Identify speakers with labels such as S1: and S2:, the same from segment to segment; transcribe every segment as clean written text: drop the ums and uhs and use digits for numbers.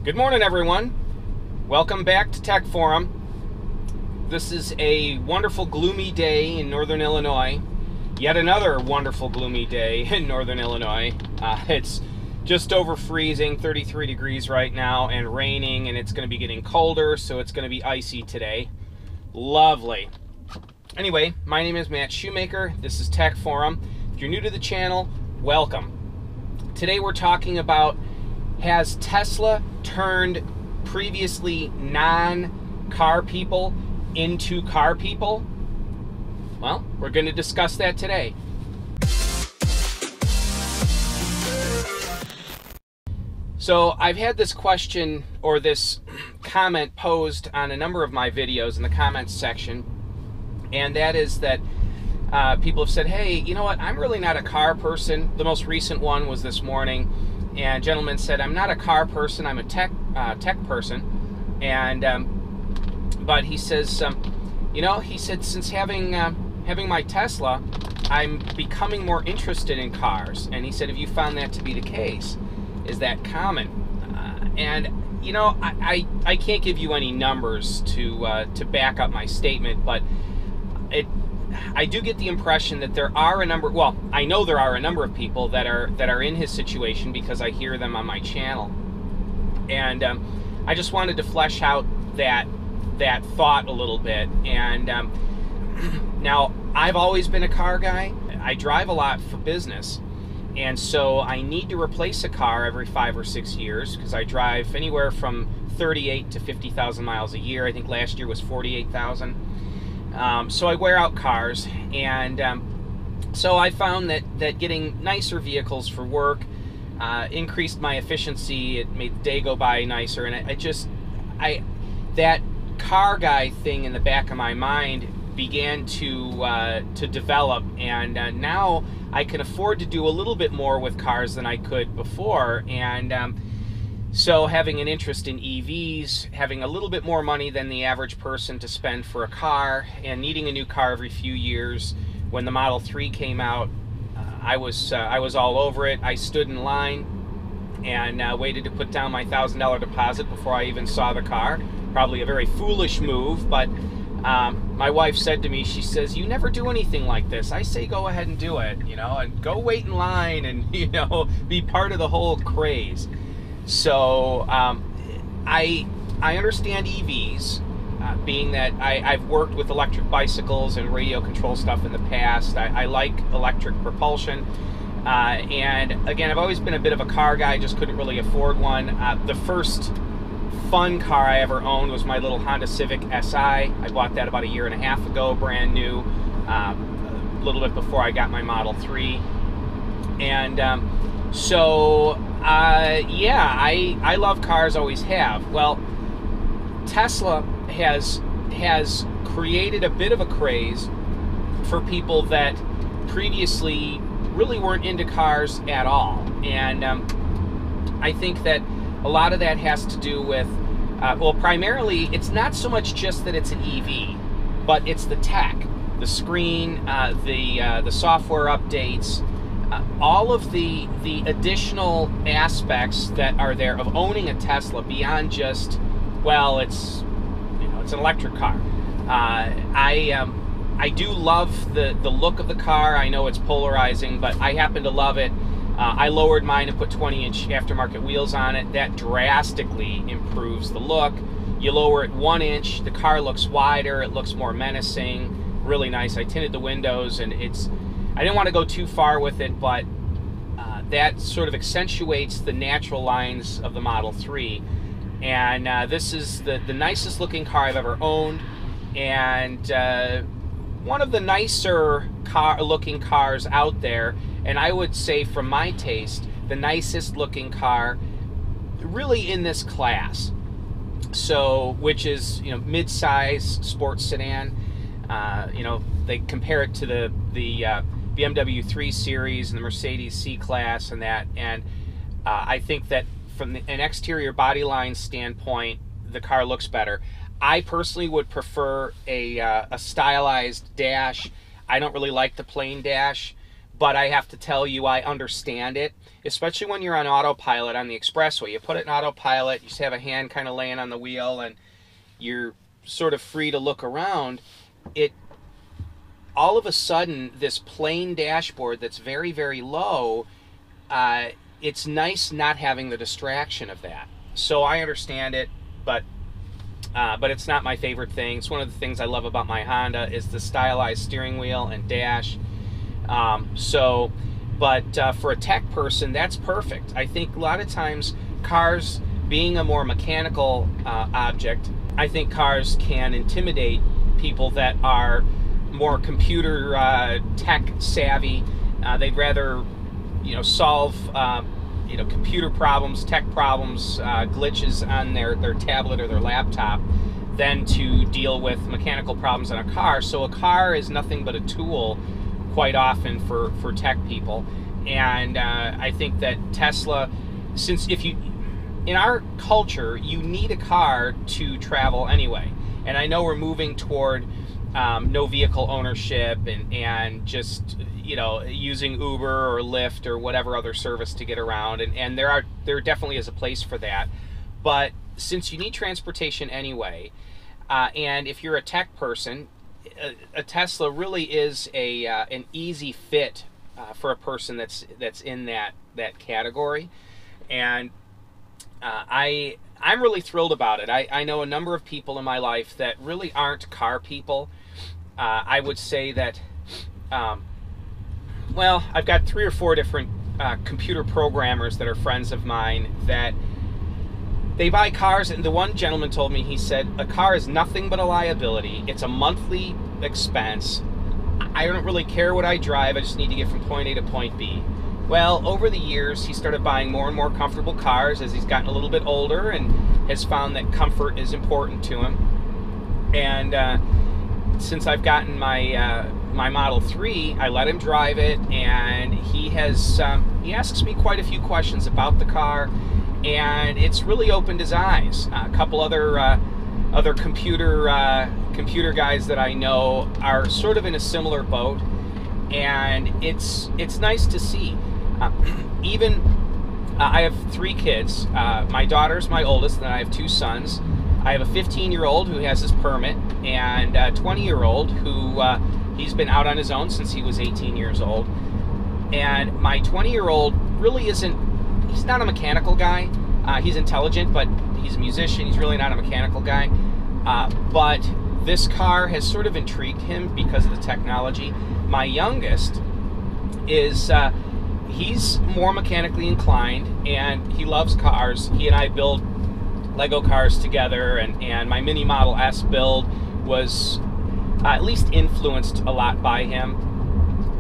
S1: Good morning, everyone. Welcome back to Tech Forum. This is a wonderful gloomy day in Northern Illinois. Yet another wonderful gloomy day in Northern Illinois. It's just over freezing, 33 degrees right now, and raining, and it's going to be getting colder, so it's going to be icy today. Lovely. Anyway, my name is Matt Shoemaker. This is Tech Forum. If you're new to the channel, welcome. Today we're talking about, has Tesla turned previously non-car people into car people? Well, we're going to discuss that today. So I've had this question or this comment posed on a number of my videos in the comments section, and that is that people have said, hey, you know what, I'm really not a car person. The most recent one was this morning, and a gentleman said, I'm not a car person, I'm a tech person. And but he says, you know, he said, since having my Tesla, I'm becoming more interested in cars. And he said, have you found that to be the case? Is that common? And you know, I can't give you any numbers to back up my statement, but I do get the impression that there are a number. Well, I know there are a number of people that are in his situation because I hear them on my channel, and I just wanted to flesh out that thought a little bit. And now, I've always been a car guy. I drive a lot for business, and so I need to replace a car every 5 or 6 years because I drive anywhere from 38 to 50,000 miles a year. I think last year was 48,000. So I wear out cars, and so I found that getting nicer vehicles for work increased my efficiency. It made the day go by nicer, and that car guy thing in the back of my mind began to develop, and now I can afford to do a little bit more with cars than I could before. And so having an interest in EVs, having a little bit more money than the average person to spend for a car, and needing a new car every few years. When the Model 3 came out, I was all over it. I stood in line and waited to put down my $1,000 deposit before I even saw the car. Probably a very foolish move, but my wife said to me, she says, you never do anything like this. I say go ahead and do it, you know, and go wait in line and, you know, be part of the whole craze. So I understand EVs, being that I've worked with electric bicycles and radio control stuff in the past. I like electric propulsion. And again, I've always been a bit of a car guy, just couldn't really afford one. The first fun car I ever owned was my little Honda Civic Si. I bought that about 1.5 years ago, brand new, a little bit before I got my Model 3. And yeah, I love cars, always have. Well, Tesla has created a bit of a craze for people that previously really weren't into cars at all. And I think that a lot of that has to do with, well, primarily, it's not so much just that it's an EV, but it's the tech, the screen, the software updates, all of the additional aspects that are there of owning a Tesla beyond just, well, it's, you know, it's an electric car. I do love the look of the car. I know it's polarizing, but I happen to love it. I lowered mine and put 20-inch aftermarket wheels on it. That drastically improves the look. You lower it 1 inch, the car looks wider, it looks more menacing, really nice. I tinted the windows, and I didn't want to go too far with it, but that sort of accentuates the natural lines of the Model 3. And this is the nicest looking car I've ever owned, and one of the nicer looking cars out there, and I would say from my taste, the nicest looking car really in this class. So, which is, you know, mid-size sports sedan. You know, they compare it to the BMW 3 Series and the Mercedes C-Class and that, and I think that from an exterior body line standpoint, the car looks better. I personally would prefer a stylized dash. I don't really like the plain dash, but I have to tell you, I understand it, especially when you're on autopilot on the expressway. You put it in autopilot, you just have a hand kind of laying on the wheel, and you're sort of free to look around. All of a sudden, this plain dashboard that's very, very low, it's nice not having the distraction of that. So I understand it, but it's not my favorite thing. It's one of the things I love about my Honda is the stylized steering wheel and dash. For a tech person, that's perfect. I think a lot of times cars, being a more mechanical object, I think cars can intimidate people that are more computer tech savvy. They'd rather, solve computer problems, tech problems, glitches on their tablet or their laptop than to deal with mechanical problems on a car. So a car is nothing but a tool quite often for tech people. And I think that Tesla, since in our culture, you need a car to travel anyway. And I know we're moving toward no vehicle ownership and just, using Uber or Lyft or whatever other service to get around. And there definitely is a place for that. But since you need transportation anyway, and if you're a tech person, a Tesla really is an easy fit for a person that's in that category. And I'm really thrilled about it. I know a number of people in my life that really aren't car people. I would say that, I've got 3 or 4 different computer programmers that are friends of mine that they buy cars, and the one gentleman told me, he said, a car is nothing but a liability. It's a monthly expense. I don't really care what I drive. I just need to get from point A to point B. Well, over the years, he started buying more and more comfortable cars as he's gotten a little bit older and has found that comfort is important to him. And since I've gotten my Model 3, I let him drive it, and he asks me quite a few questions about the car, and it's really opened his eyes. A couple other computer guys that I know are sort of in a similar boat, and it's nice to see. I have 3 kids. My daughter's my oldest, and I have 2 sons. I have a 15-year-old who has his permit, and a 20-year-old who he's been out on his own since he was 18 years old. And my 20-year-old really he's not a mechanical guy. He's intelligent, but he's a musician. He's really not a mechanical guy. But this car has sort of intrigued him because of the technology. My youngest is, he's more mechanically inclined, and he loves cars. He and I build Lego cars together, and my Mini Model S build was at least influenced a lot by him.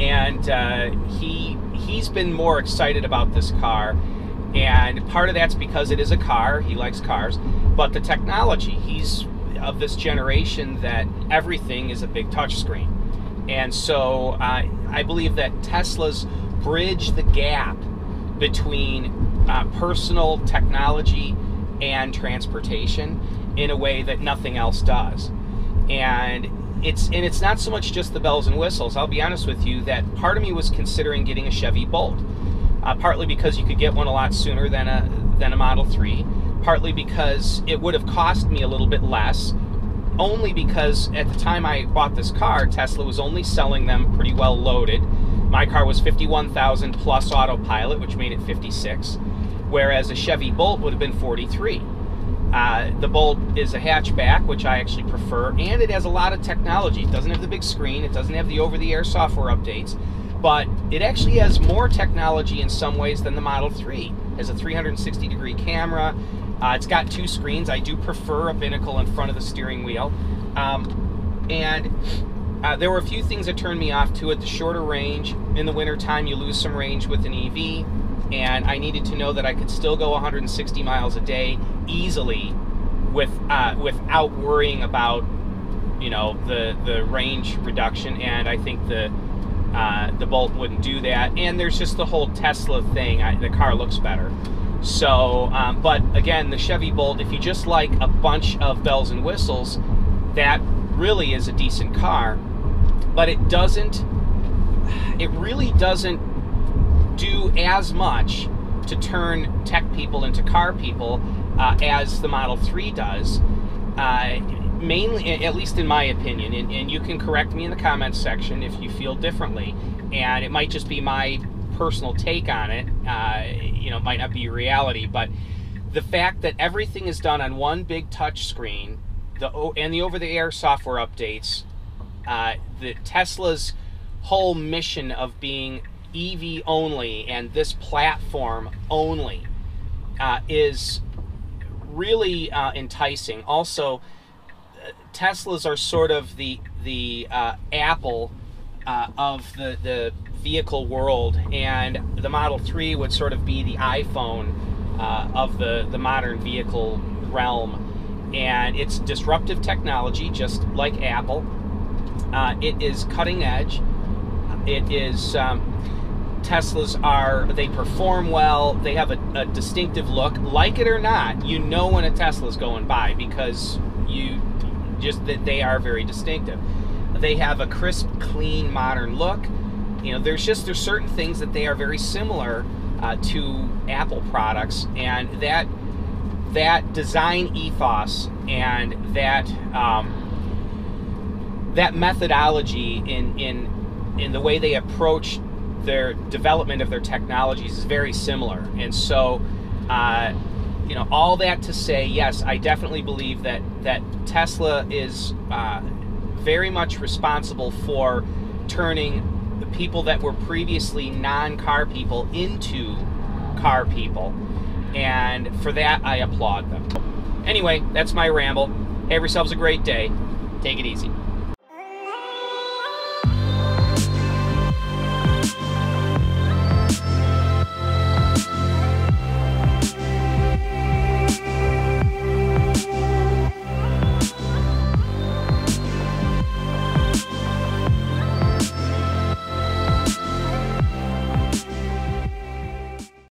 S1: And he's been more excited about this car. And part of that's because it is a car. He likes cars. But the technology, he's of this generation that everything is a big touch screen. And so I believe that Teslas bridge the gap between personal technology and transportation in a way that nothing else does. And it's not so much just the bells and whistles. I'll be honest with you that part of me was considering getting a Chevy Bolt. Partly because you could get one a lot sooner than a Model 3, partly because it would have cost me a little bit less, only because at the time I bought this car, Tesla was only selling them pretty well loaded. My car was $51,000 plus autopilot, which made it $56,000, whereas a Chevy Bolt would have been $43,000. The Bolt is a hatchback, which I actually prefer, and it has a lot of technology. It doesn't have the big screen, it doesn't have the over-the-air software updates, but it actually has more technology in some ways than the Model 3. It has a 360-degree camera. It's got 2 screens. I do prefer a binnacle in front of the steering wheel. There were a few things that turned me off to it. The shorter range. In the wintertime, you lose some range with an EV. And I needed to know that I could still go 160 miles a day easily without worrying about, the range reduction. And I think the Bolt wouldn't do that, and there's just the whole Tesla thing. The car looks better. So, but again, the Chevy Bolt, if you just like a bunch of bells and whistles, that really is a decent car, but it doesn't it really doesn't do as much to turn tech people into car people as the Model 3 does. Mainly, at least in my opinion, and you can correct me in the comments section if you feel differently, and it might just be my personal take on it. It might not be reality, but the fact that everything is done on one big touch screen, and the over-the-air software updates, the Tesla's whole mission of being EV only and this platform only is really enticing. Also, Teslas are sort of the Apple of the vehicle world, and the Model 3 would sort of be the iPhone of the modern vehicle realm. And it's disruptive technology, just like Apple. It is cutting edge. It is Teslas they perform well. They have a distinctive look. Like it or not, you know when a Tesla's going by, because they are very distinctive. They have a crisp, clean, modern look. There's certain things that they are very similar to Apple products, and that design ethos and that methodology in the way they approach their development of their technologies is very similar. And so all that to say, yes, I definitely believe that Tesla is very much responsible for turning the people that were previously non-car people into car people, and for that I applaud them. Anyway, that's my ramble. Have yourselves a great day. Take it easy.